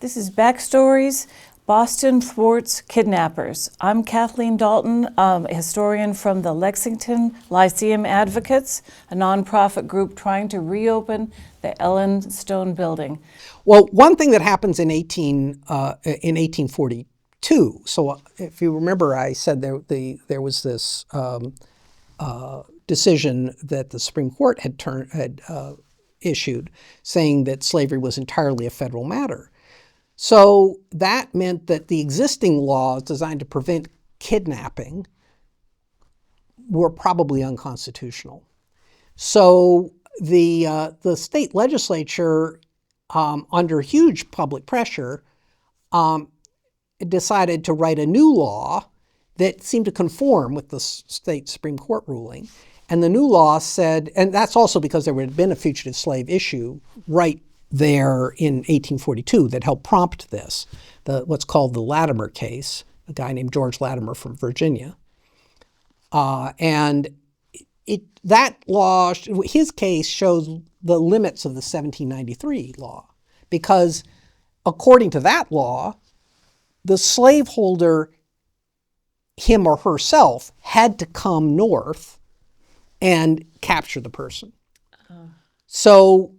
This is Backstories, Boston, Thwarts, Kidnappers. I'm Kathleen Dalton, a historian from the Lexington Lyceum Advocates, a nonprofit group trying to reopen the Ellen Stone building. Well, one thing that happens in 1842, so if you remember, I said there was this decision that the Supreme Court had issued saying that slavery was entirely a federal matter. So that meant that the existing laws designed to prevent kidnapping were probably unconstitutional. So the state legislature, under huge public pressure, decided to write a new law that seemed to conform with the state Supreme Court ruling. And the new law said, and that's also because there had been a fugitive slave issue right there in 1842 that helped prompt this, what's called the Latimer case, a guy named George Latimer from Virginia. And that law, his case shows the limits of the 1793 law, because according to that law, the slaveholder, him or herself, had to come north and capture the person. So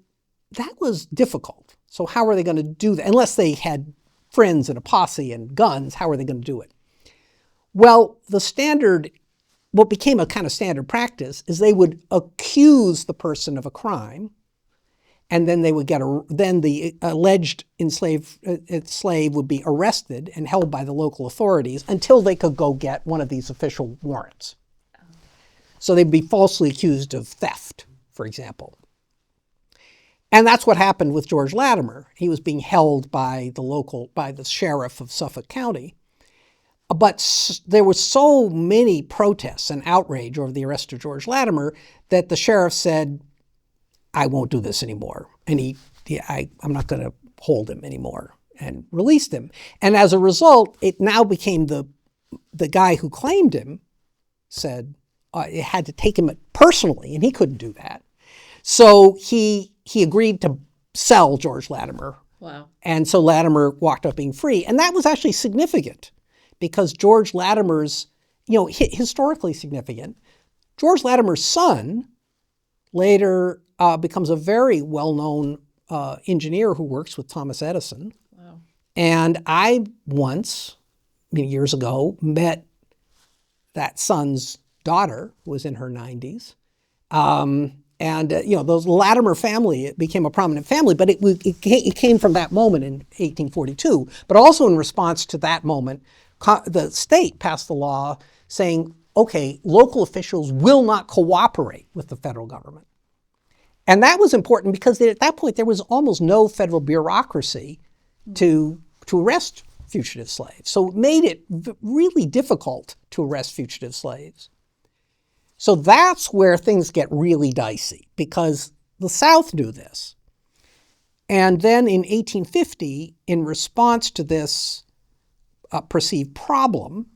that was difficult. So how are they going to do that? Unless they had friends and a posse and guns, how are they going to do it? Well, what became a kind of standard practice is they would accuse the person of a crime, and then they would then the alleged enslaved slave would be arrested and held by the local authorities until they could go get one of these official warrants. So they'd be falsely accused of theft, for example. And that's what happened with George Latimer. He was being held by the sheriff of Suffolk County. But there were so many protests and outrage over the arrest of George Latimer that the sheriff said, I won't do this anymore. And I'm not going to hold him anymore, and released him. And as a result, it now became the guy who claimed him said it had to take him personally, and he couldn't do that. So he agreed to sell George Latimer. Wow. And so Latimer walked up being free. And that was actually significant because George Latimer's, historically significant. George Latimer's son later becomes a very well-known engineer who works with Thomas Edison. Wow. And I once, years ago, met that son's daughter, who was in her 90s. Those Latimer family, it became a prominent family, but it came from that moment in 1842. But also in response to that moment, the state passed the law saying, okay, local officials will not cooperate with the federal government. And that was important because at that point there was almost no federal bureaucracy to arrest fugitive slaves. So it made it really difficult to arrest fugitive slaves. So that's where things get really dicey, because the South knew this. And then in 1850, in response to this perceived problem,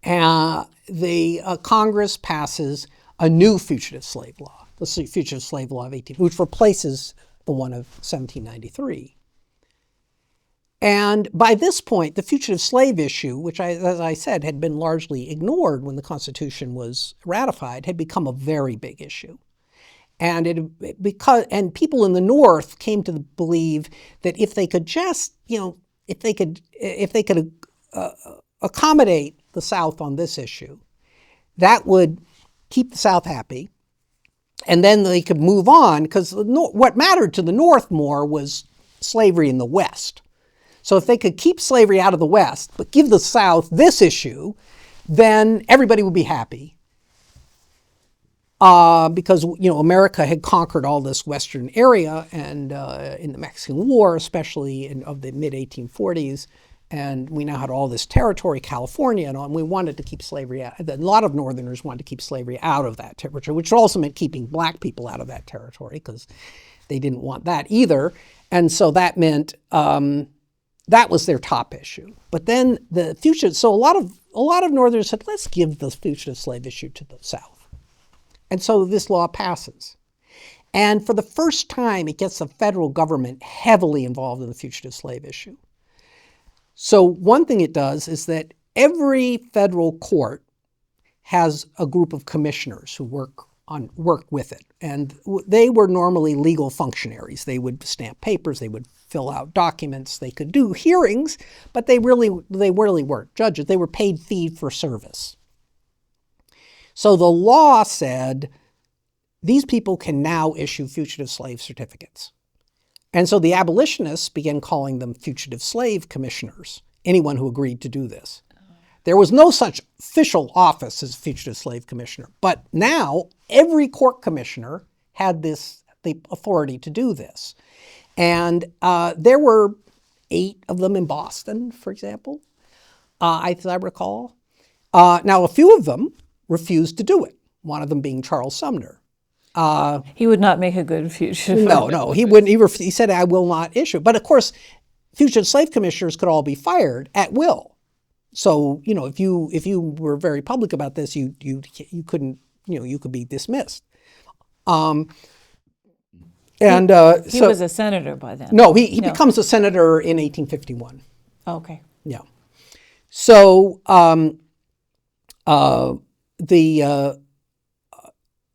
the Congress passes a new fugitive slave law, the Fugitive Slave Law of 18, which replaces the one of 1793. And by this point, the fugitive slave issue, which, as I said, had been largely ignored when the Constitution was ratified, had become a very big issue. And people in the North came to believe that if they could just, if they could accommodate the South on this issue, that would keep the South happy. And then they could move on, because what mattered to the North more was slavery in the West. So if they could keep slavery out of the West, but give the South this issue, then everybody would be happy. Because, America had conquered all this Western area, and in the Mexican War, especially of the mid-1840s, and we now had all this territory, California, and we wanted to keep slavery out. A lot of Northerners wanted to keep slavery out of that territory, which also meant keeping black people out of that territory, because they didn't want that either. And so that meant that was their top issue. But then so a lot of Northerners said, let's give the fugitive slave issue to the South. And so this law passes. And for the first time, it gets the federal government heavily involved in the fugitive slave issue. So one thing it does is that every federal court has a group of commissioners who work with it. And they were normally legal functionaries. They would stamp papers, they would fill out documents, they could do hearings, but they really weren't judges. They were paid fee for service. So the law said these people can now issue fugitive slave certificates. And so the abolitionists began calling them fugitive slave commissioners, anyone who agreed to do this. There was no such official office as fugitive slave commissioner, but now every court commissioner had the authority to do this. And there were 8 of them in Boston, for example, as I recall. Now, a few of them refused to do it, one of them being Charles Sumner. He would not make a good fugitive. No, he wouldn't. He said, I will not issue. But of course, fugitive slave commissioners could all be fired at will. So, if you were very public about this, you couldn't, you could be dismissed. He was a senator by then. No, he becomes a senator in 1851. Okay. Yeah. So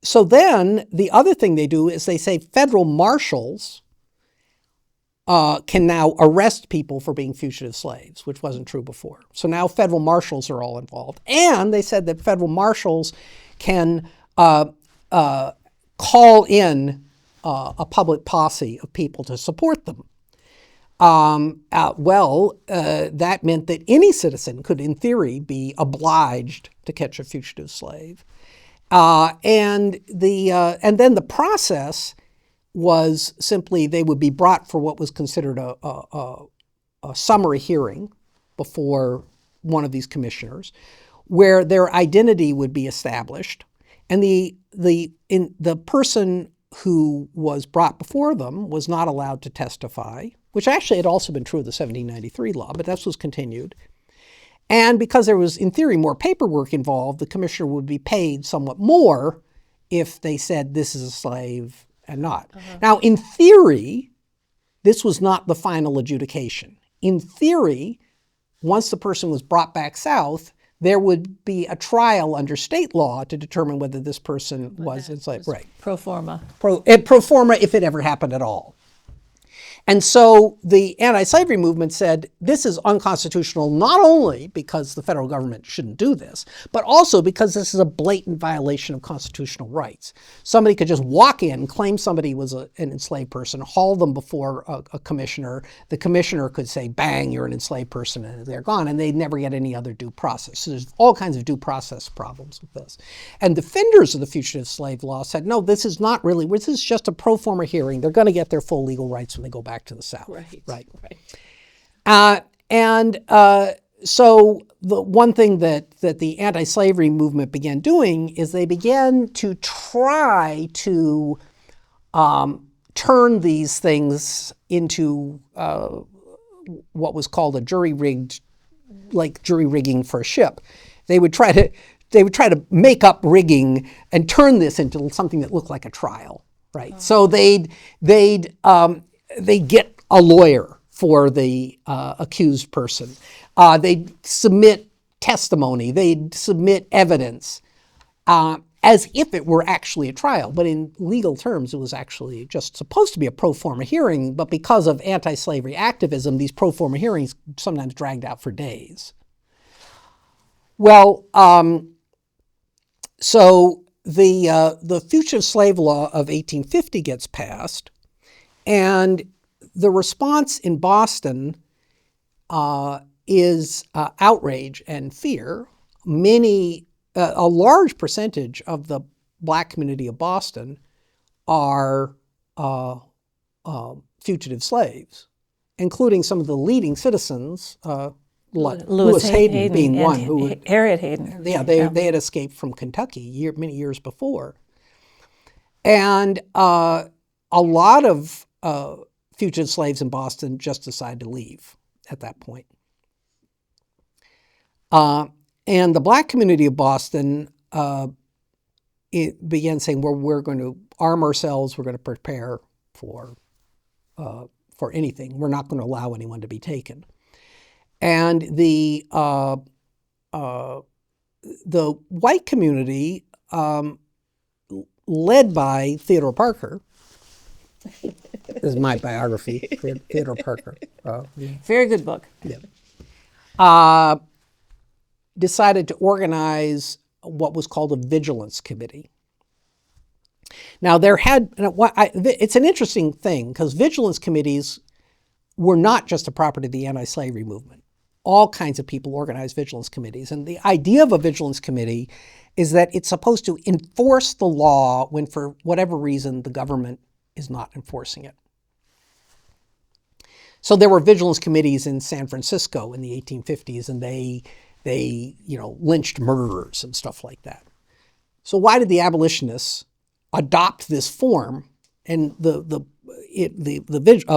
so then the other thing they do is they say federal marshals can now arrest people for being fugitive slaves, which wasn't true before. So now federal marshals are all involved. And they said that federal marshals can call in a public posse of people to support them. That meant that any citizen could, in theory, be obliged to catch a fugitive slave. And then the process was simply they would be brought for what was considered a summary hearing before one of these commissioners, where their identity would be established, and the person who was brought before them was not allowed to testify, which actually had also been true of the 1793 law, but this was continued. And because there was, in theory, more paperwork involved, the commissioner would be paid somewhat more if they said this is a slave and not. Now, in theory, this was not the final adjudication. In theory, once the person was brought back south, there would be a trial under state law to determine whether this person was enslaved. Right. Pro forma. Pro forma, if it ever happened at all. And so the anti-slavery movement said this is unconstitutional not only because the federal government shouldn't do this, but also because this is a blatant violation of constitutional rights. Somebody could just walk in, claim somebody was an enslaved person, haul them before a commissioner. The commissioner could say, bang, you're an enslaved person, and they're gone, and they'd never get any other due process. So there's all kinds of due process problems with this. And defenders of the fugitive slave law said, no, this is just a pro forma hearing. They're going to get their full legal rights when they go back to the South. Right. So the one thing that the anti-slavery movement began doing is they began to try to turn these things into what was called a jury rigging for a ship. They would try to make up rigging and turn this into something that looked like a trial. Right. So they'd get a lawyer for the accused person. They'd submit testimony. They'd submit evidence as if it were actually a trial. But in legal terms, it was actually just supposed to be a pro forma hearing. But because of anti-slavery activism, these pro forma hearings sometimes dragged out for days. Well, so the Fugitive Slave Law of 1850 gets passed, and the response in Boston is outrage and fear. A large percentage of the black community of Boston are fugitive slaves, including some of the leading citizens, Lewis Hayden being one. Harriet Hayden. Yeah, they had escaped from Kentucky many years before. And a lot of fugitive slaves in Boston just decided to leave at that point. And the black community of Boston it began saying, well, we're going to arm ourselves, we're going to prepare for anything. We're not going to allow anyone to be taken. And the white community, led by Theodore Parker, this is my biography, Theodore Parker. Very good book. Yeah. Decided to organize what was called a vigilance committee. Now it's an interesting thing because vigilance committees were not just a property of the anti-slavery movement. All kinds of people organized vigilance committees. And the idea of a vigilance committee is that it's supposed to enforce the law when, for whatever reason, the government is not enforcing it. So there were vigilance committees in San Francisco in the 1850s, and they lynched murderers and stuff like that. So why did the abolitionists adopt this form and the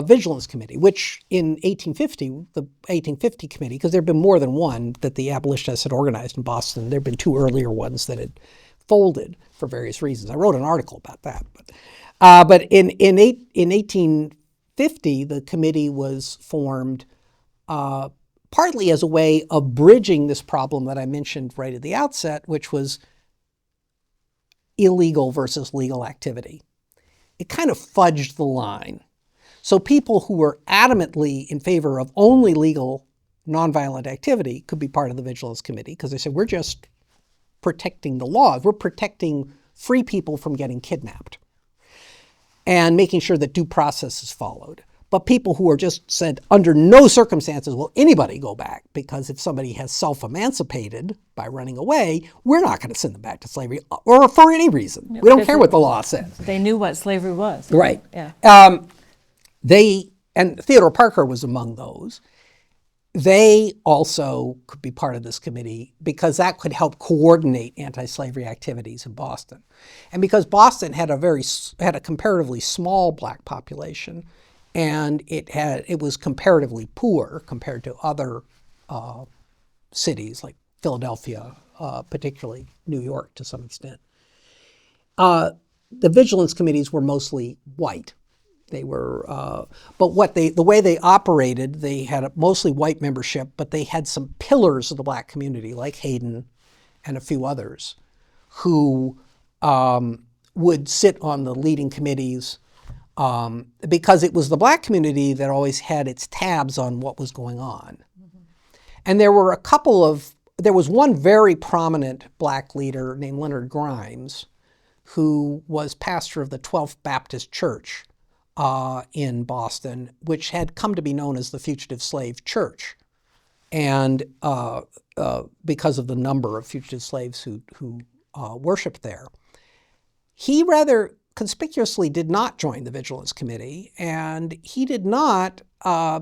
vigilance committee, which in 1850, the 1850 committee, because there had been more than one that the abolitionists had organized in Boston. There had been two earlier ones that had folded for various reasons. I wrote an article about that. But in 1850, the committee was formed partly as a way of bridging this problem that I mentioned right at the outset, which was illegal versus legal activity. It kind of fudged the line. So people who were adamantly in favor of only legal nonviolent activity could be part of the vigilance committee because they said, we're just protecting the laws. We're protecting free people from getting kidnapped and making sure that due process is followed. But people who are just said, under no circumstances will anybody go back, because if somebody has self-emancipated by running away, we're not going to send them back to slavery or for any reason. We don't care what the law says. They knew what slavery was. Right. Yeah. And Theodore Parker was among those. They also could be part of this committee because that could help coordinate anti-slavery activities in Boston. And because Boston had a comparatively small black population, and it was comparatively poor compared to other cities like Philadelphia, particularly New York to some extent. The vigilance committees were mostly white. They were, but the way they operated, they had a mostly white membership, but they had some pillars of the black community, like Hayden and a few others, who would sit on the leading committees. Because it was the black community that always had its tabs on what was going on. Mm-hmm. And there was one very prominent black leader named Leonard Grimes, who was pastor of the 12th Baptist Church in Boston, which had come to be known as the Fugitive Slave Church. And because of the number of fugitive slaves who worshiped there. He rather conspicuously did not join the Vigilance Committee, and he did not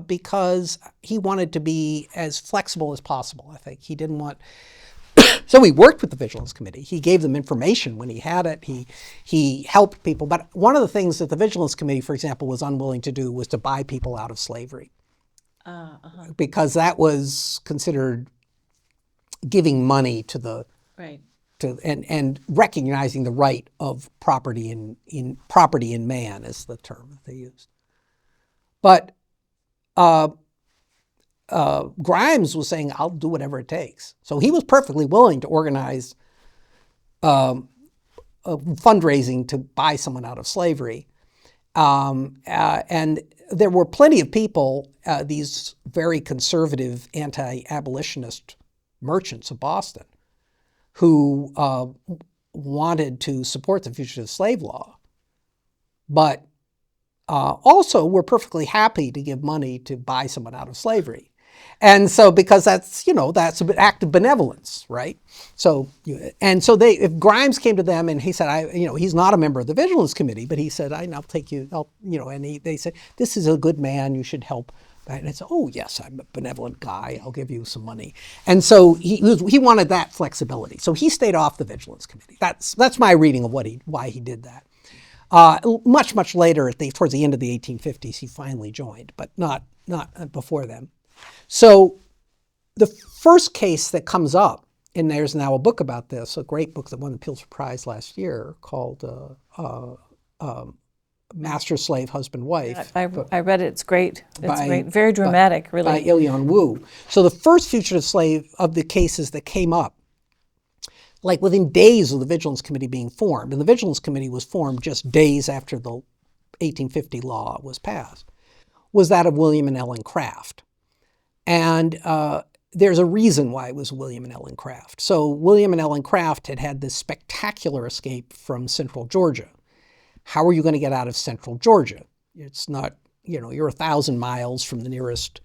because he wanted to be as flexible as possible, I think. He didn't want... So he worked with the Vigilance Committee. He gave them information when he had it. He helped people. But one of the things that the Vigilance Committee, for example, was unwilling to do was to buy people out of slavery. Because that was considered giving money to the... Right. And recognizing the right of property in property in man is the term that they used. But Grimes was saying, I'll do whatever it takes. So he was perfectly willing to organize fundraising to buy someone out of slavery. And there were plenty of people, these very conservative anti-abolitionist merchants of Boston, who wanted to support the fugitive slave law, but also were perfectly happy to give money to buy someone out of slavery. And so, because that's an act of benevolence, right? So, if Grimes came to them and he said, he's not a member of the Vigilance Committee, but he said, I'll take you, and they said, this is a good man, you should help. And I said, oh, yes, I'm a benevolent guy. I'll give you some money. And so he wanted that flexibility. So he stayed off the Vigilance Committee. That's my reading of why he did that. Much later, towards the end of the 1850s, he finally joined, but not before then. So the first case that comes up and there's now a book about this, a great book that won the Pulitzer Prize last year called Master, Slave, Husband, Wife. I read it. It's great. It's great. Very by dramatic, really. Ilion Wu. So the first fugitive slave of the cases that came up, like within days of the Vigilance Committee being formed, and the Vigilance Committee was formed just days after the 1850 law was passed, was that of William and Ellen Craft. And there's a reason why it was William and Ellen Craft. So William and Ellen Craft had had this spectacular escape from central Georgia. How are you going to get out of central Georgia? It's not, you're 1,000 miles from the nearest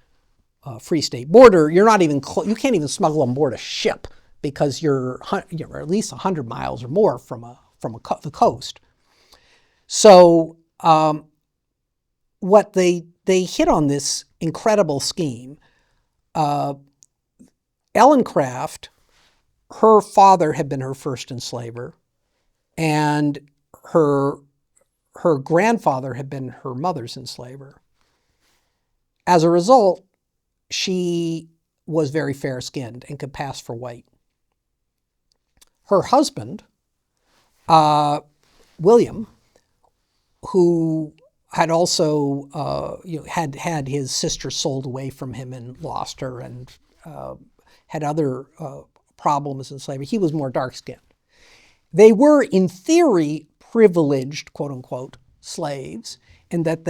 free state border. You're not even, you can't even smuggle on board a ship because you're at least 100 miles or more from the coast. So what they hit on this incredible scheme. Ellen Craft, her father had been her first enslaver, and her grandfather had been her mother's enslaver. As a result, she was very fair-skinned and could pass for white. Her husband, William, who had also had his sister sold away from him and lost her, and had other problems in slavery. He was more dark-skinned. They were, in theory, privileged, quote-unquote, slaves, in that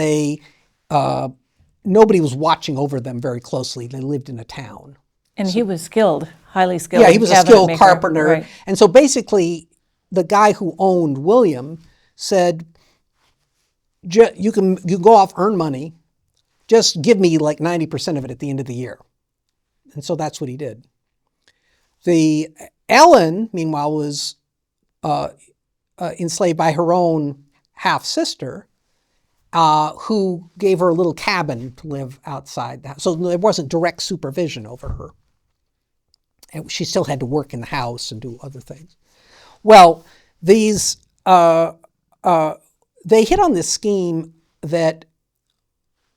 nobody was watching over them very closely. They lived in a town. And he was skilled, highly skilled. Yeah, he was a skilled carpenter. Right. And so basically, the guy who owned William said, you can go off, earn money, just give me like 90% of it at the end of the year. And so that's what he did. Ellen, meanwhile, was enslaved by her own half-sister, who gave her a little cabin to live outside the house. So there wasn't direct supervision over her. And she still had to work in the house and do other things. Well, they hit on this scheme that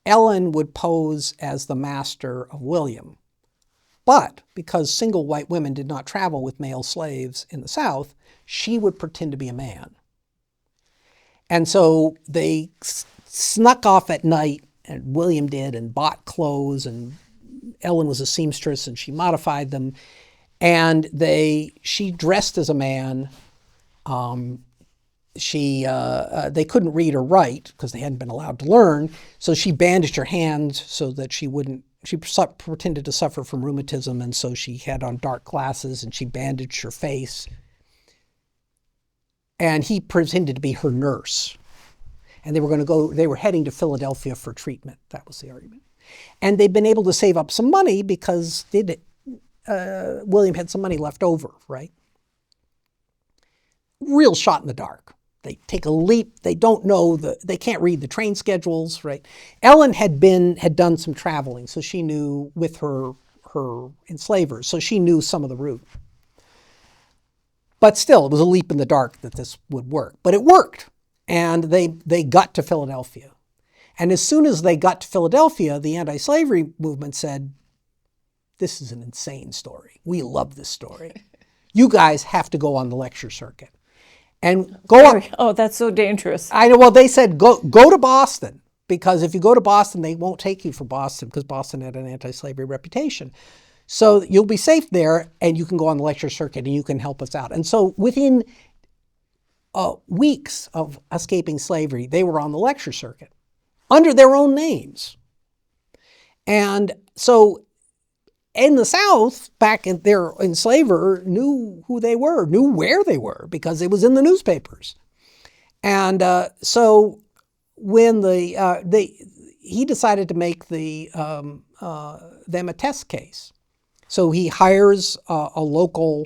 Ellen would pose as the master of William. But because single white women did not travel with male slaves in the South, she would pretend to be a man. And so they snuck off at night, and William did, and bought clothes, and Ellen was a seamstress, and she modified them. And she dressed as a man. They couldn't read or write because they hadn't been allowed to learn. So she bandaged her hands so that she pretended to suffer from rheumatism, and so she had on dark glasses, and she bandaged her face. And he pretended to be her nurse. And they were heading to Philadelphia for treatment. That was the argument. And they'd been able to save up some money because William had some money left over, right? Real shot in the dark. They take a leap. They don't know they can't read the train schedules, right? Ellen had done some traveling, so she knew with her enslavers, so she knew some of the route. But still, it was a leap in the dark that this would work. But it worked, and they got to Philadelphia. And as soon as they got to Philadelphia, the anti-slavery movement said, "This is an insane story. We love this story. You guys have to go on the lecture circuit." And go on. Oh, that's so dangerous. I know. Well, they said go to Boston, because if you go to Boston, they won't take you for Boston because Boston had an anti-slavery reputation. So you'll be safe there, and you can go on the lecture circuit, and you can help us out. And so within weeks of escaping slavery, they were on the lecture circuit under their own names. And so in the South, their enslaver knew who they were, knew where they were, because it was in the newspapers. And so when he decided to make them a test case. So he hires a local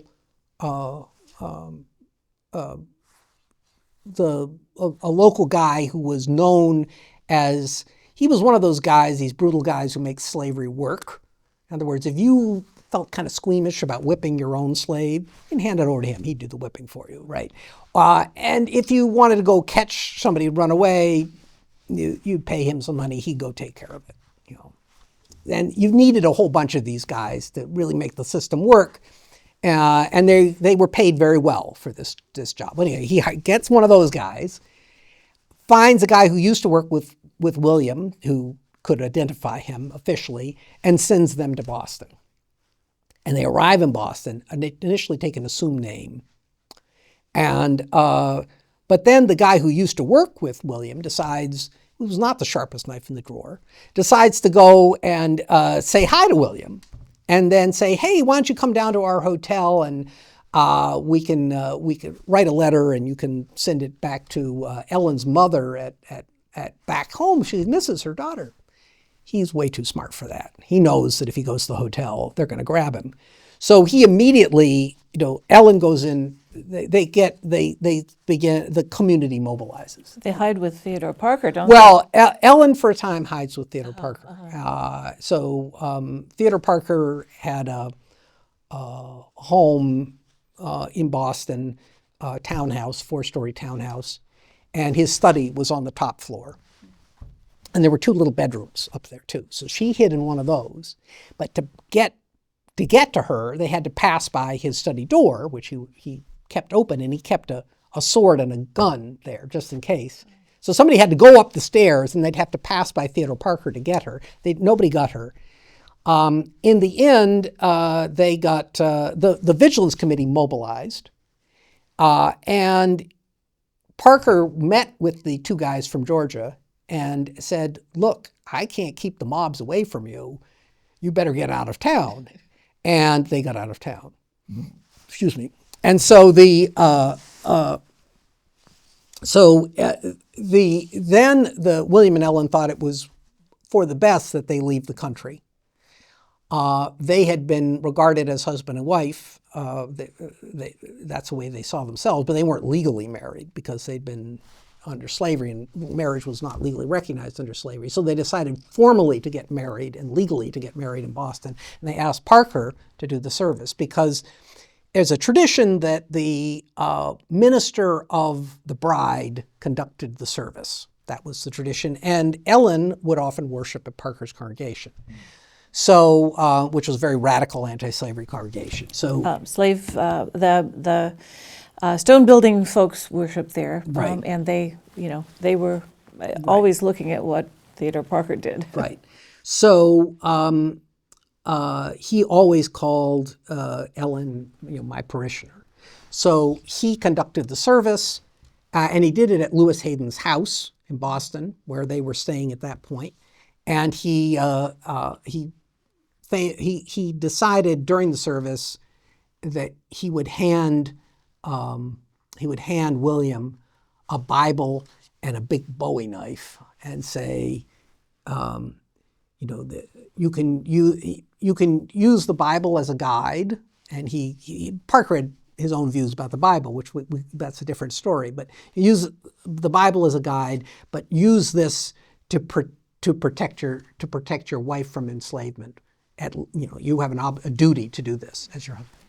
local guy who was known as, he was one of those guys, these brutal guys who make slavery work. In other words, if you felt kind of squeamish about whipping your own slave, you can hand it over to him. He'd do the whipping for you, right? And if you wanted to go catch somebody who'd run away, you'd pay him some money. He'd go take care of it, And you needed a whole bunch of these guys to really make the system work. And they were paid very well for this job. Anyway, he gets one of those guys, finds a guy who used to work with William, who could identify him officially, and sends them to Boston. And they arrive in Boston, and they initially take an assumed name. And but then the guy who used to work with William decides, who was not the sharpest knife in the drawer, decides to go and say hi to William, and then say, hey, why don't you come down to our hotel, and we can write a letter, and you can send it back to Ellen's mother at back home. She misses her daughter. He's way too smart for that. He knows that if he goes to the hotel, they're going to grab him. So he immediately, Ellen goes in. They begin. The community mobilizes. They hide with Theodore Parker, don't they? Well, Ellen for a time hides with Theodore Parker. So Theodore Parker had a home in Boston, townhouse, 4-story townhouse, and his study was on the top floor. And there were 2 little bedrooms up there too. So she hid in one of those. But to get to her, they had to pass by his study door, which he kept open, and he kept a sword and a gun there just in case. So somebody had to go up the stairs, and they'd have to pass by Theodore Parker to get her. Nobody got her. In the end, they got the Vigilance Committee mobilized, and Parker met with the 2 guys from Georgia and said, look, I can't keep the mobs away from you. You better get out of town. And they got out of town. Excuse me. And so then the William and Ellen thought it was for the best that they leave the country. They had been regarded as husband and wife. That's the way they saw themselves, but they weren't legally married because they'd been under slavery, and marriage was not legally recognized under slavery. So they decided formally to get married and legally to get married in Boston. And they asked Parker to do the service because there's a tradition that the minister of the bride conducted the service. That was the tradition. And Ellen would often worship at Parker's congregation. So, which was a very radical anti-slavery congregation. So, the stone building folks worshiped there, right. And they were always looking at what Theodore Parker did. Right. So he always called Ellen, my parishioner. So he conducted the service, and he did it at Lewis Hayden's house in Boston, where they were staying at that point. And he decided during the service that he would hand William a Bible and a big Bowie knife and say, you can use the Bible as a guide. And Parker had his own views about the Bible, which that's a different story. But use the Bible as a guide, but use this to protect your wife from enslavement. You have a duty to do this as your husband.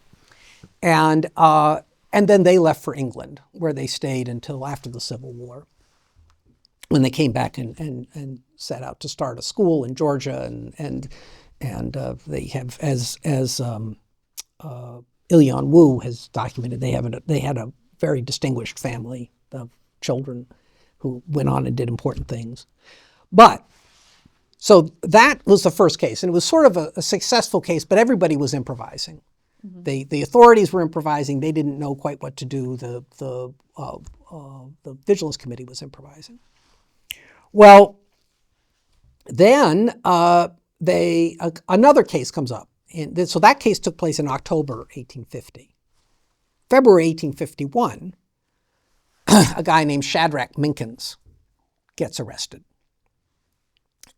And then they left for England, where they stayed until after the Civil War, when they came back and set out to start a school in Georgia. And they have, as Ilyan Wu has documented, they had a very distinguished family of children who went on and did important things. So that was the first case, and it was sort of a successful case, but everybody was improvising. Mm-hmm. The authorities were improvising. They didn't know quite what to do. The Vigilance Committee was improvising. Well, then another case comes up. So that case took place in October 1850. February 1851, a guy named Shadrach Minkins gets arrested.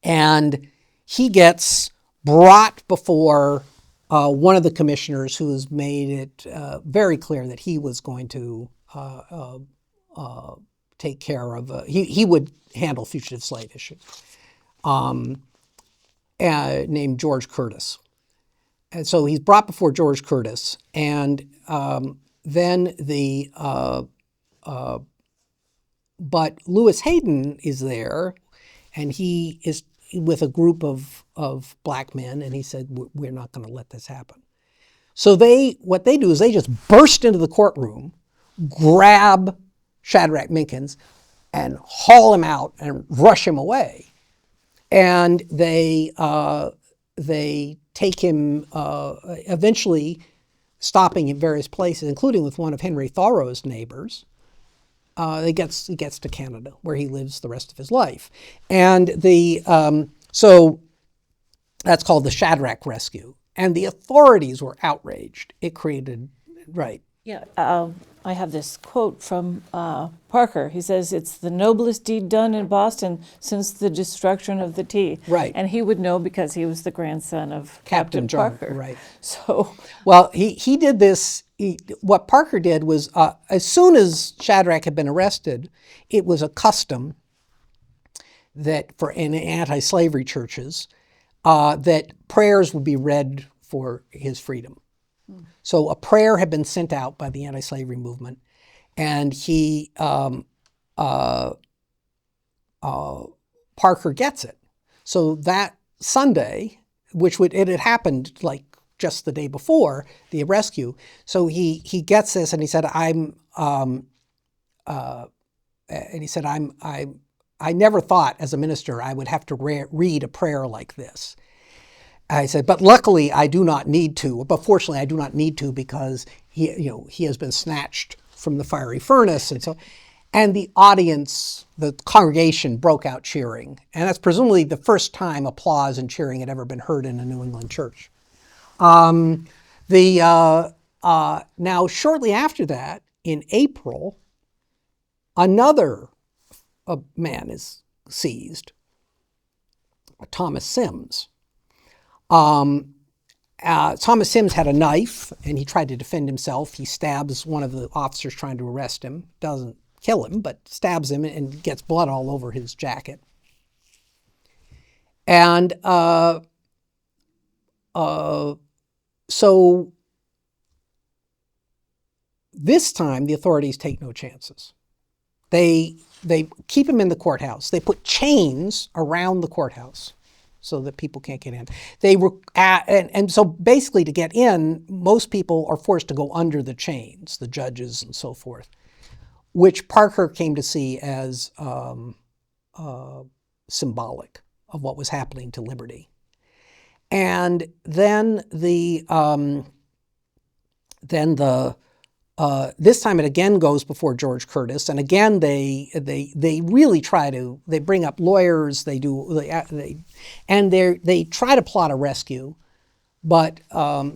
And he gets brought before one of the commissioners, who has made it very clear that he was going to take care of, he would handle fugitive slave issues, named George Curtis. And so he's brought before George Curtis, and then but Lewis Hayden is there, and he is with a group of black men, and he said, we're not going to let this happen. So what they do is they just burst into the courtroom, grab Shadrach Minkins, and haul him out and rush him away. And they take him, eventually stopping in various places, including with one of Henry Thoreau's neighbors. He gets to Canada, where he lives the rest of his life. And so that's called the Shadrach Rescue. And the authorities were outraged. It created, right. Yeah, I have this quote from Parker. He says, "It's the noblest deed done in Boston since the destruction of the tea." Right. And he would know because he was the grandson of Captain John, Parker. right. So, well, he did this. What Parker did was, as soon as Shadrach had been arrested, it was a custom that in anti-slavery churches, that prayers would be read for his freedom. So a prayer had been sent out by the anti-slavery movement, and Parker gets it. So that Sunday, it had happened like just the day before the rescue. So he gets this, and he said, I never thought as a minister I would have to read a prayer like this. I said, but luckily I do not need to. But fortunately, I do not need to, because he has been snatched from the fiery furnace, and the audience, the congregation, broke out cheering, and that's presumably the first time applause and cheering had ever been heard in a New England church. Now, shortly after that, in April, another man is seized, Thomas Sims. Thomas Sims had a knife, and he tried to defend himself. He stabs one of the officers trying to arrest him. Doesn't kill him, but stabs him and gets blood all over his jacket. And so this time the authorities take no chances. They keep him in the courthouse. They put chains around the courthouse so that people can't get in. And so basically, to get in, most people are forced to go under the chains, the judges and so forth, which Parker came to see as symbolic of what was happening to liberty. And then this time it again goes before George Curtis, and again they really they bring up lawyers, they try to plot a rescue, but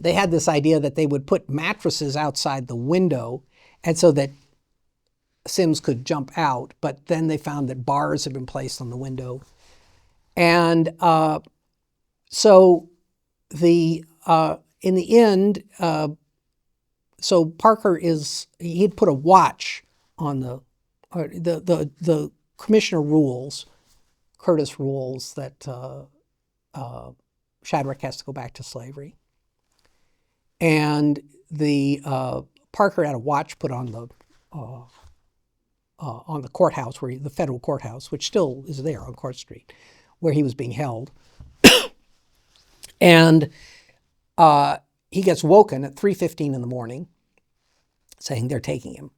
they had this idea that they would put mattresses outside the window, and so that Sims could jump out, but then they found that bars had been placed on the window, and so in the end. So Parker he'd put a watch on the commissioner rules, Curtis rules, that Shadrach has to go back to slavery. And Parker had a watch put on the courthouse, the federal courthouse, which still is there on Court Street, where he was being held. And he gets woken at 3:15 in the morning, saying they're taking him.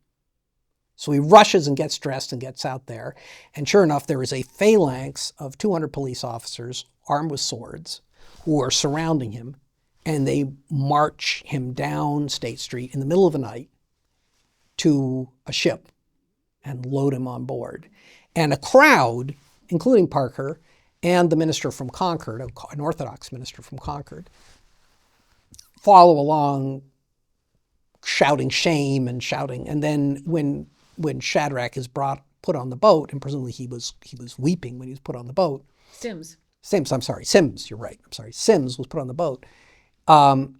So he rushes and gets dressed and gets out there. And sure enough, there is a phalanx of 200 police officers armed with swords who are surrounding him. And they march him down State Street in the middle of the night to a ship and load him on board. And a crowd, including Parker and the minister from Concord, an Orthodox minister from Concord, follow along, shouting shame and shouting. And then when Shadrach is put on the boat, and presumably he was weeping when he was put on the boat. Sims, I'm sorry. Sims, you're right. I'm sorry. Sims was put on the boat. The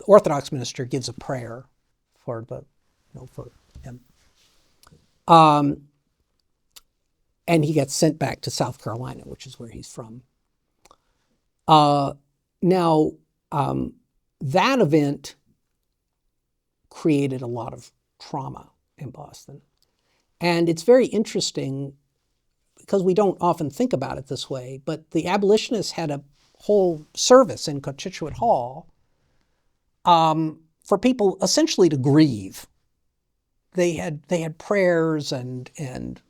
Orthodox minister gives a prayer for him. And he gets sent back to South Carolina, which is where he's from. That event created a lot of trauma in Boston. And it's very interesting because we don't often think about it this way, but the abolitionists had a whole service in Cochituate Hall for people essentially to grieve. They had prayers and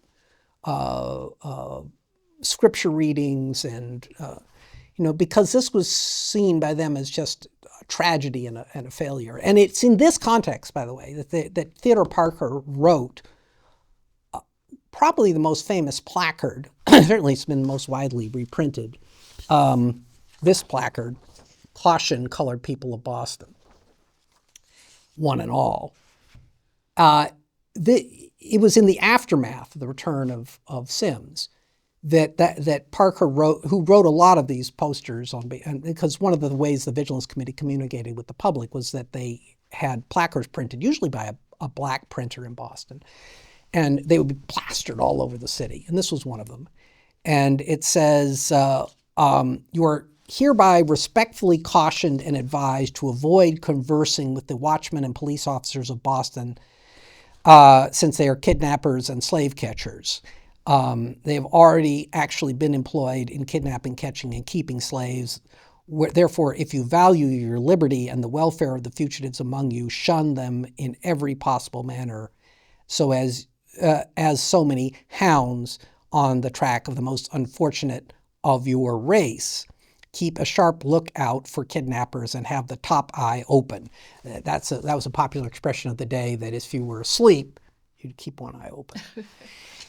scripture readings, and because this was seen by them as just a tragedy and a failure. And it's in this context, by the way, that Theodore Parker wrote probably the most famous placard. Certainly it's been most widely reprinted. This placard, "Caution Colored People of Boston, one and all." It was in the aftermath of the return of Sims that Parker wrote, who wrote a lot of these posters because one of the ways the Vigilance Committee communicated with the public was that they had placards printed, usually by a black printer in Boston, and they would be plastered all over the city. And this was one of them. And it says, "You are hereby respectfully cautioned and advised to avoid conversing with the watchmen and police officers of Boston, since they are kidnappers and slave catchers. They have already actually been employed in kidnapping, catching, and keeping slaves. Therefore, if you value your liberty and the welfare of the fugitives among you, shun them in every possible manner, so as so many hounds on the track of the most unfortunate of your race. Keep a sharp lookout for kidnappers and have the top eye open." That was a popular expression of the day, that if you were asleep, you'd keep one eye open.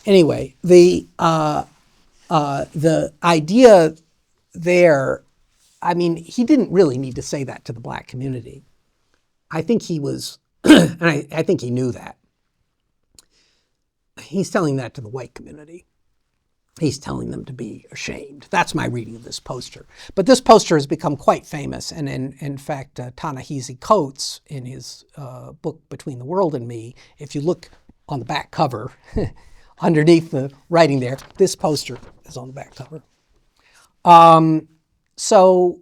Anyway, the idea there, I mean, he didn't really need to say that to the black community. I think he was, and I think he knew that. He's telling that to the white community. He's telling them to be ashamed. That's my reading of this poster. But this poster has become quite famous. And in fact, Ta-Nehisi Coates, in his book Between the World and Me, if you look on the back cover, underneath the writing there, this poster is on the back cover. So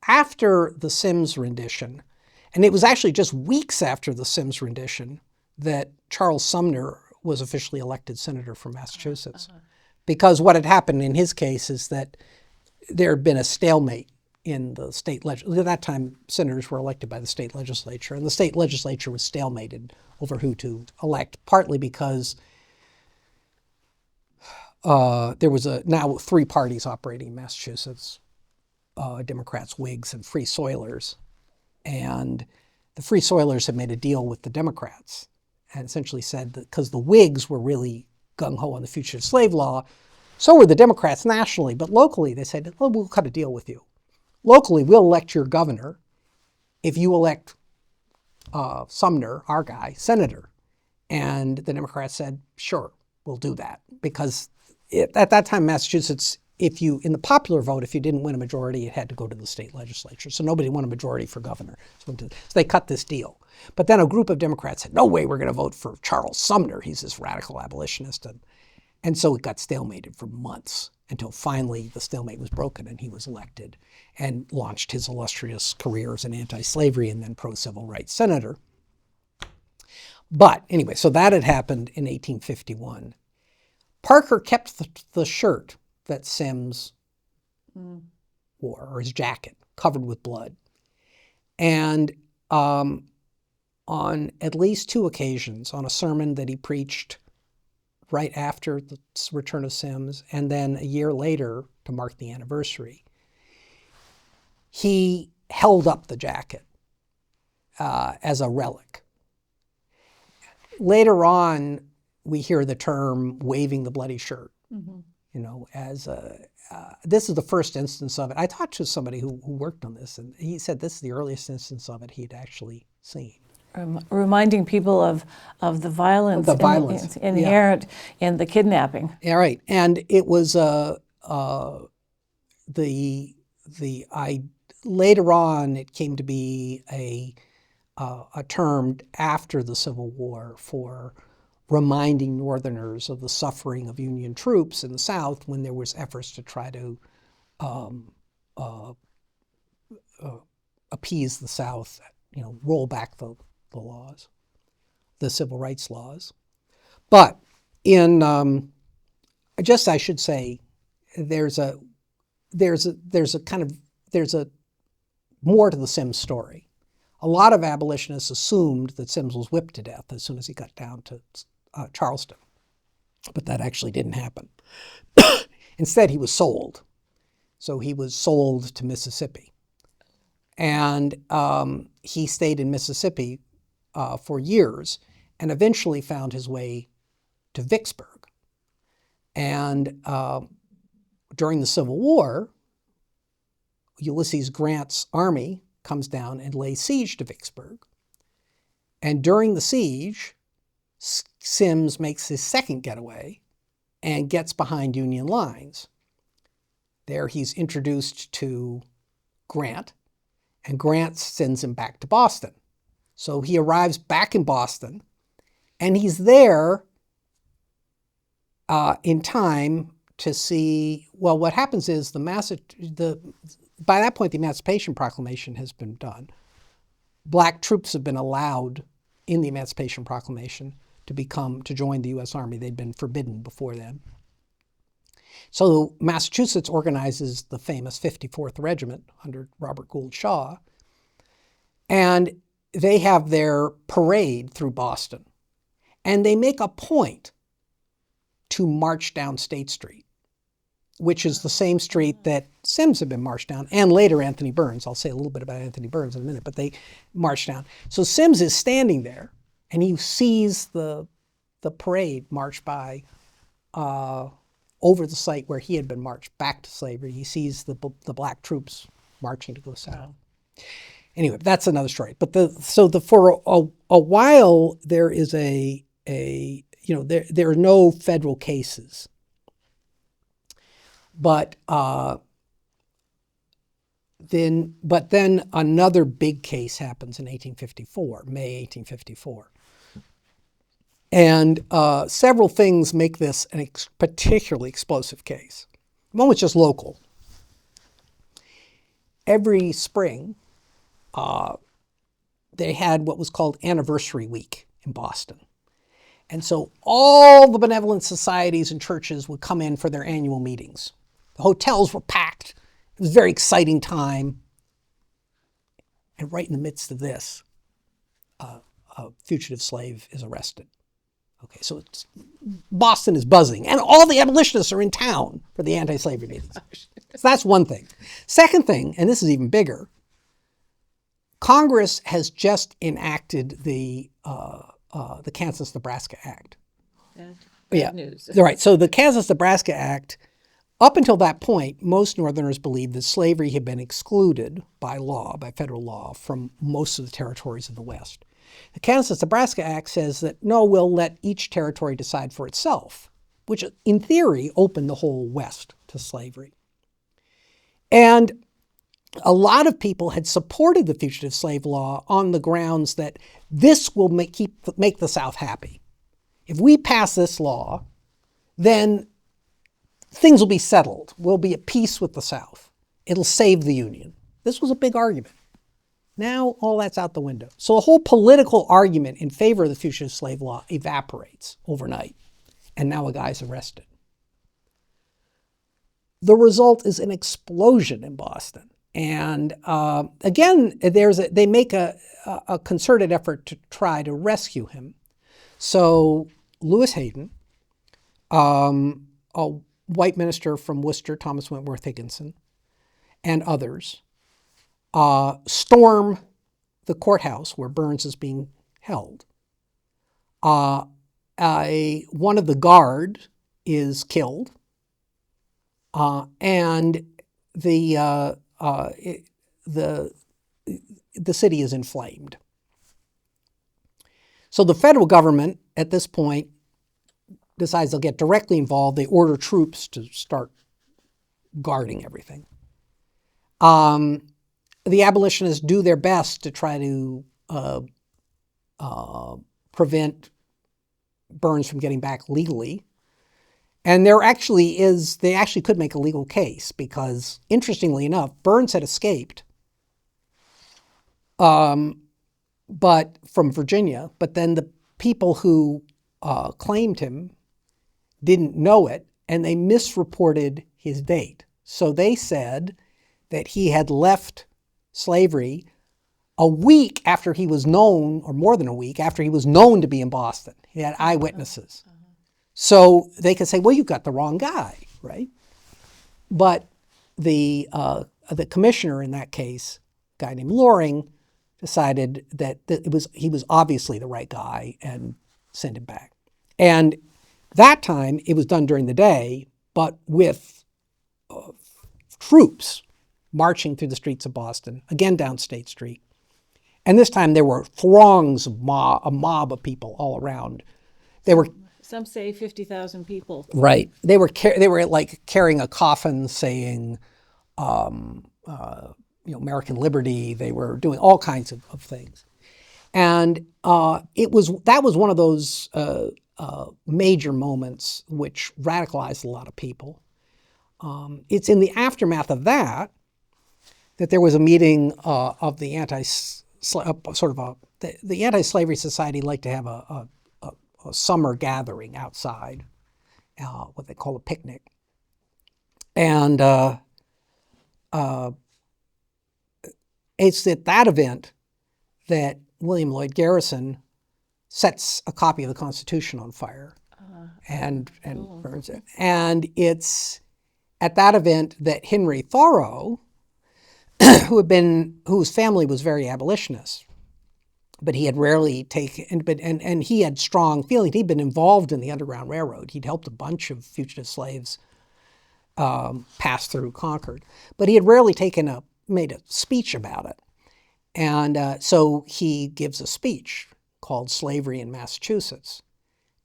after the Sims rendition, and it was actually just weeks after the Sims rendition that Charles Sumner was officially elected senator from Massachusetts. Because what had happened in his case is that there had been a stalemate in the state legislature. At that time, senators were elected by the state legislature, and the state legislature was stalemated over who to elect, partly because there was now three parties operating in Massachusetts, Democrats, Whigs, and Free Soilers. And the Free Soilers had made a deal with the Democrats and essentially said that because the Whigs were really gung-ho on the fugitive slave law, so were the Democrats nationally. But locally, they said, well, we'll cut a deal with you. Locally, we'll elect your governor if you elect Sumner, our guy, senator. And the Democrats said, sure, we'll do that. Because at that time, Massachusetts, in the popular vote, if you didn't win a majority, it had to go to the state legislature. So nobody won a majority for governor. So they cut this deal. But then a group of Democrats said, no way, we're going to vote for Charles Sumner. He's this radical abolitionist. And so it got stalemated for months until finally the stalemate was broken and he was elected and launched his illustrious career as an anti-slavery and then pro-civil rights senator. But anyway, so that had happened in 1851. Parker kept the shirt that Sims wore, or his jacket, covered with blood. And on at least two occasions, on a sermon that he preached right after the return of Sims, and then a year later to mark the anniversary, he held up the jacket as a relic. Later on, we hear the term waving the bloody shirt, this is the first instance of it. I talked to somebody who worked on this, and he said this is the earliest instance of it he'd actually seen. Reminding people of the violence, inherent in the kidnapping. Yeah, right. And it was later on it came to be a term after the Civil War for reminding Northerners of the suffering of Union troops in the South when there was efforts to try to appease the South, roll back the laws, the civil rights laws. But I should say, there's there's a more to the Sims story. A lot of abolitionists assumed that Sims was whipped to death as soon as he got down to Charleston, but that actually didn't happen. Instead, he was sold. So he was sold to Mississippi. And he stayed in Mississippi for years and eventually found his way to Vicksburg. And during the Civil War, Ulysses Grant's army comes down and lays siege to Vicksburg. And during the siege, Sims makes his second getaway and gets behind Union lines. There he's introduced to Grant, and Grant sends him back to Boston. So he arrives back in Boston, and he's there in time to see, well, what happens is by that point, the Emancipation Proclamation has been done. Black troops have been allowed in the Emancipation Proclamation to join the U.S. Army. They'd been forbidden before then. So Massachusetts organizes the famous 54th Regiment under Robert Gould Shaw, and they have their parade through Boston. And they make a point to march down State Street, which is the same street that Sims had been marched down, and later Anthony Burns. I'll say a little bit about Anthony Burns in a minute, but they marched down. So Sims is standing there, and he sees the parade march by over the site where he had been marched back to slavery. He sees the black troops marching to go south. Anyway, that's another story. But for a while there is there are no federal cases. But then another big case happens in 1854, May 1854. And several things make this a particularly explosive case. One was just local. Every spring, they had what was called Anniversary Week in Boston. And so all the benevolent societies and churches would come in for their annual meetings. The hotels were packed. It was a very exciting time. And right in the midst of this, a fugitive slave is arrested. Okay, so Boston is buzzing, and all the abolitionists are in town for the anti-slavery meetings. So that's one thing. Second thing, and this is even bigger, Congress has just enacted the Kansas-Nebraska Act. Bad news. Right. So the Kansas-Nebraska Act, up until that point, most Northerners believed that slavery had been excluded by federal law, from most of the territories of the West. The Kansas-Nebraska Act says that, no, we'll let each territory decide for itself, which in theory opened the whole West to slavery. And a lot of people had supported the fugitive slave law on the grounds that this will make the South happy. If we pass this law, then things will be settled. We'll be at peace with the South. It'll save the Union. This was a big argument. Now all that's out the window. So the whole political argument in favor of the fugitive slave law evaporates overnight. And now a guy's arrested. The result is an explosion in Boston. And again, they make a concerted effort to try to rescue him. So Lewis Hayden, a white minister from Worcester, Thomas Wentworth Higginson, and others, storm the courthouse where Burns is being held. One of the guard is killed, and the city is inflamed. So the federal government at this point decides they'll get directly involved. They order troops to start guarding everything. The abolitionists do their best to try to prevent Burns from getting back legally. And they actually could make a legal case because, interestingly enough, Burns had escaped, but from Virginia. But then the people who claimed him didn't know it, and they misreported his date. So they said that he had left slavery a week after he was known, or more than a week after he was known to be in Boston. He had eyewitnesses. So they could say, well, you got the wrong guy, right? But the commissioner in that case, a guy named Loring, decided that he was obviously the right guy and sent him back. And that time it was done during the day, but with troops marching through the streets of Boston, again down State Street. And this time there were throngs of a mob of people all around. They were, some say 50,000 people. right. They were like carrying a coffin saying, American liberty. They were doing all kinds of things. And that was one of those major moments which radicalized a lot of people. It's in the aftermath of that there was a meeting of the the Anti-Slavery Society liked to have a summer gathering outside, what they call a picnic. And it's at that event that William Lloyd Garrison sets a copy of the Constitution on fire and burns it. And it's at that event that Henry Thoreau, whose family was very abolitionist, but he had rarely taken, and he had strong feelings. He'd been involved in the Underground Railroad. He'd helped a bunch of fugitive slaves pass through Concord, but he had rarely made a speech about it. And so he gives a speech called Slavery in Massachusetts,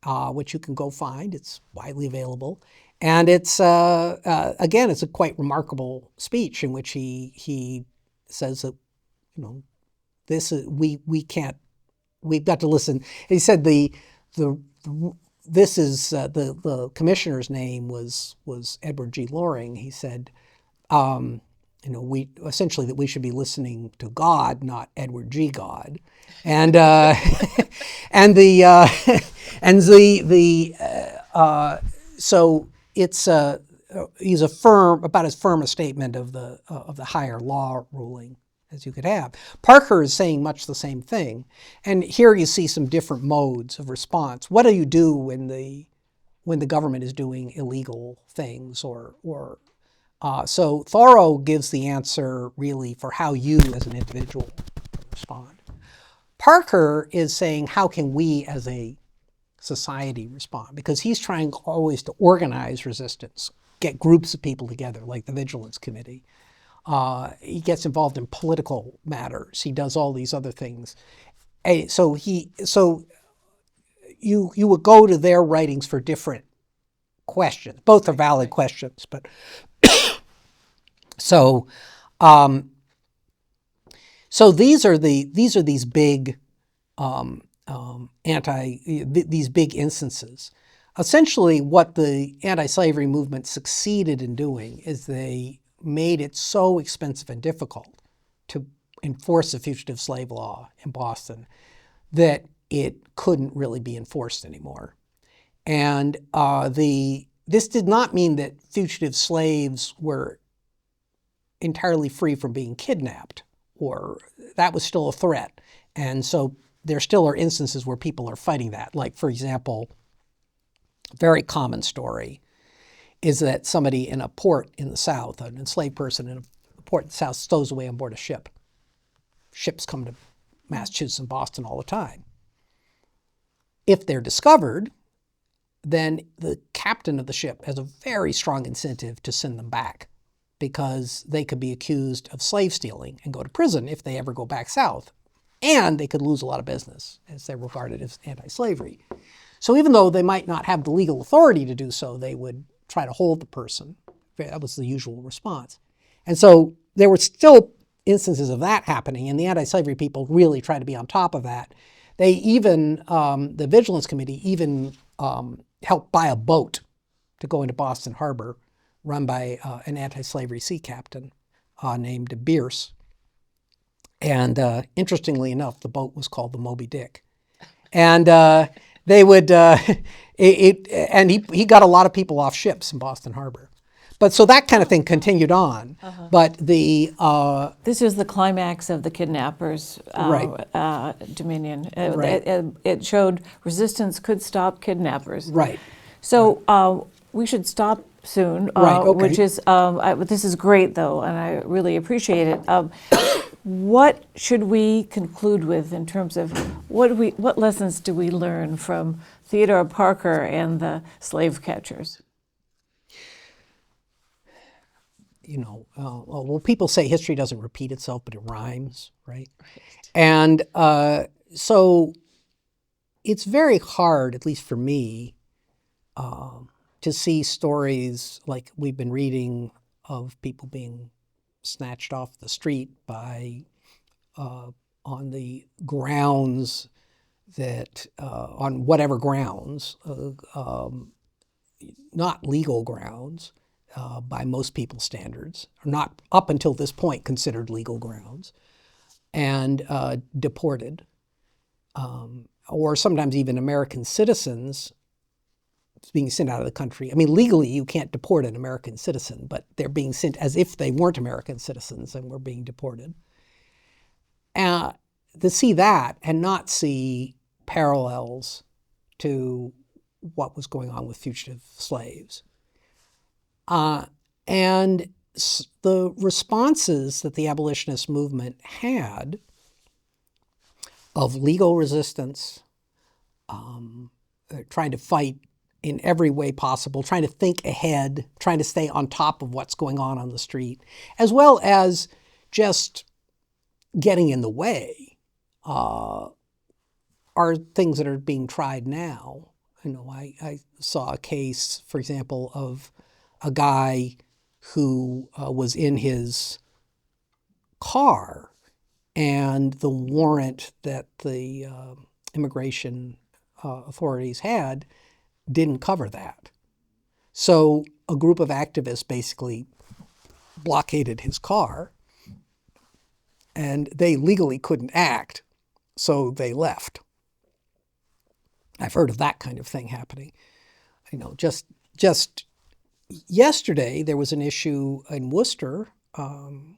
which you can go find. It's widely available. And it's, again, it's a quite remarkable speech in which he says that, we've got to listen. He said the commissioner's name was Edward G. Loring. He said, essentially that we should be listening to God, not Edward G. God. And so it's he's about as firm a statement of the higher law ruling as you could have. Parker is saying much the same thing, and here you see some different modes of response. What do you do when the government is doing illegal things, so Thoreau gives the answer really for how you as an individual respond. Parker is saying, how can we as a society respond? Because he's trying always to organize resistance, get groups of people together, like the Vigilance Committee. He gets involved in political matters. He does all these other things. So you would go to their writings for different questions. Both are valid questions, but so these are these big these big instances. Essentially, what the anti-slavery movement succeeded in doing is they made it so expensive and difficult to enforce the fugitive slave law in Boston that it couldn't really be enforced anymore. And this did not mean that fugitive slaves were entirely free from being kidnapped, or that was still a threat. And so there still are instances where people are fighting that. Like, for example, a very common story is that somebody in a port in the South, an enslaved person in a port in the South, stows away on board a ship. Ships come to Massachusetts and Boston all the time. If they're discovered, then the captain of the ship has a very strong incentive to send them back, because they could be accused of slave stealing and go to prison if they ever go back south. And they could lose a lot of business, as they're regarded as anti-slavery. So even though they might not have the legal authority to do so, they would try to hold the person. That was the usual response. And so there were still instances of that happening, and the anti-slavery people really tried to be on top of that. They even, the Vigilance Committee even helped buy a boat to go into Boston Harbor, run by an anti-slavery sea captain named Bierce. And interestingly enough, the boat was called the Moby Dick. And they would, and he got a lot of people off ships in Boston Harbor. But so that kind of thing continued on. But the This is the climax of the Kidnappers' Right. dominion. Right. It showed resistance could stop kidnappers. Right. So we should stop soon. Right, okay. Which is this is great though, and I really appreciate it. What should we conclude with in terms of what lessons do we learn from Theodore Parker and the slave catchers? Well, people say history doesn't repeat itself, but it rhymes, right? And so it's very hard, at least for me, to see stories like we've been reading of people being snatched off the street by on the grounds that on whatever grounds, not legal grounds by most people's standards, or not up until this point considered legal grounds, and deported, or sometimes even American citizens being sent out of the country. I mean, legally you can't deport an American citizen, but they're being sent as if they weren't American citizens and were being deported. To see that and not see parallels to what was going on with fugitive slaves. And the responses that the abolitionist movement had of legal resistance, trying to fight in every way possible, trying to think ahead, trying to stay on top of what's going on the street, as well as just getting in the way, are things that are being tried now. I saw a case, for example, of a guy who was in his car, and the warrant that the immigration authorities had didn't cover that. So a group of activists basically blockaded his car, and they legally couldn't act, so they left. I've heard of that kind of thing happening. Just yesterday, there was an issue in Worcester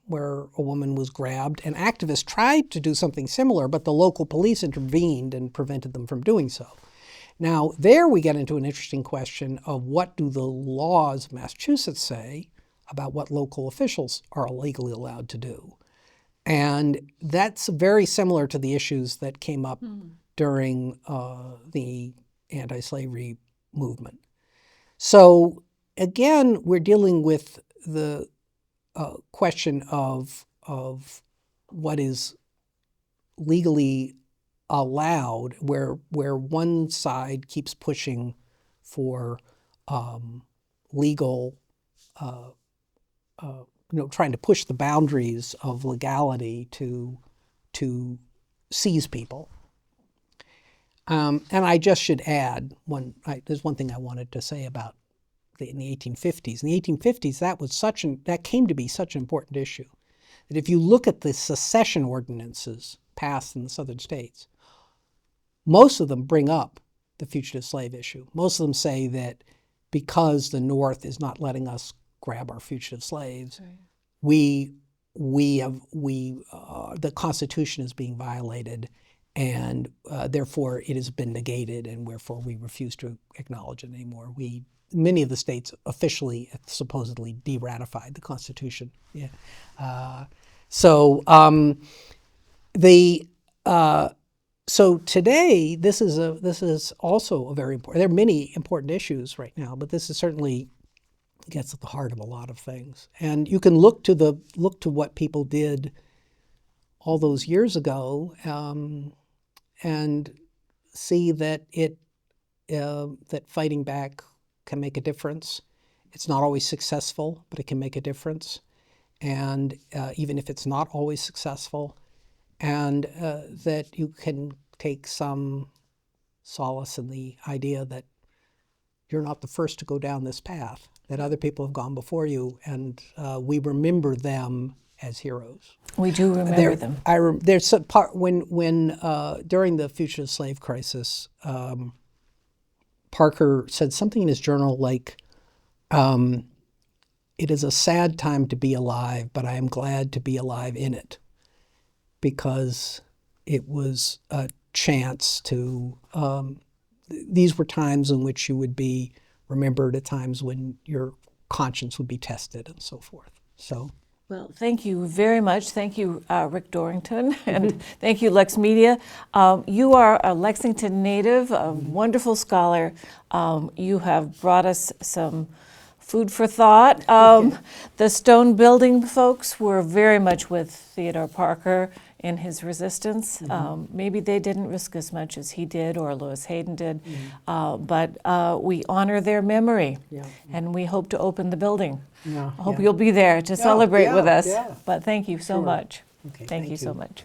where a woman was grabbed, and activists tried to do something similar, but the local police intervened and prevented them from doing so. Now, there we get into an interesting question of what do the laws of Massachusetts say about what local officials are legally allowed to do. And that's very similar to the issues that came up during the anti-slavery movement. So again, we're dealing with the question of what is legally allowed, where one side keeps pushing for legal, trying to push the boundaries of legality to seize people. And I just should add there's one thing I wanted to say about in the 1850s. In the 1850s, that came to be such an important issue that if you look at the secession ordinances passed in the southern states, most of them bring up the fugitive slave issue. Most of them say that because the North is not letting us grab our fugitive slaves, right, the Constitution is being violated, and therefore it has been negated, and wherefore we refuse to acknowledge it anymore. Many of the states officially, supposedly, de-ratified the Constitution. Yeah. So today, this is also a very important. There are many important issues right now, but this is certainly gets at the heart of a lot of things. And you can look to what people did all those years ago, and see that that fighting back can make a difference. It's not always successful, but it can make a difference. And even if it's not always successful, and that you can take some solace in the idea that you're not the first to go down this path, that other people have gone before you, and we remember them as heroes. We do remember them. There's a part when during the fugitive slave crisis, Parker said something in his journal like, it is a sad time to be alive, but I am glad to be alive in it, because it was a chance to, these were times in which you would be remembered, at times when your conscience would be tested and so forth. So, Well, thank you very much. Thank you, Rick Dorrington, and thank you, LexMedia. You are a Lexington native, a wonderful scholar. You have brought us some food for thought. The Stone Building folks were very much with Theodore Parker in his resistance. Maybe they didn't risk as much as he did or Lewis Hayden did, but we honor their memory, and we hope to open the building. I hope you'll be there to celebrate with us. But thank you so much. Okay, Thank thank you so you. much.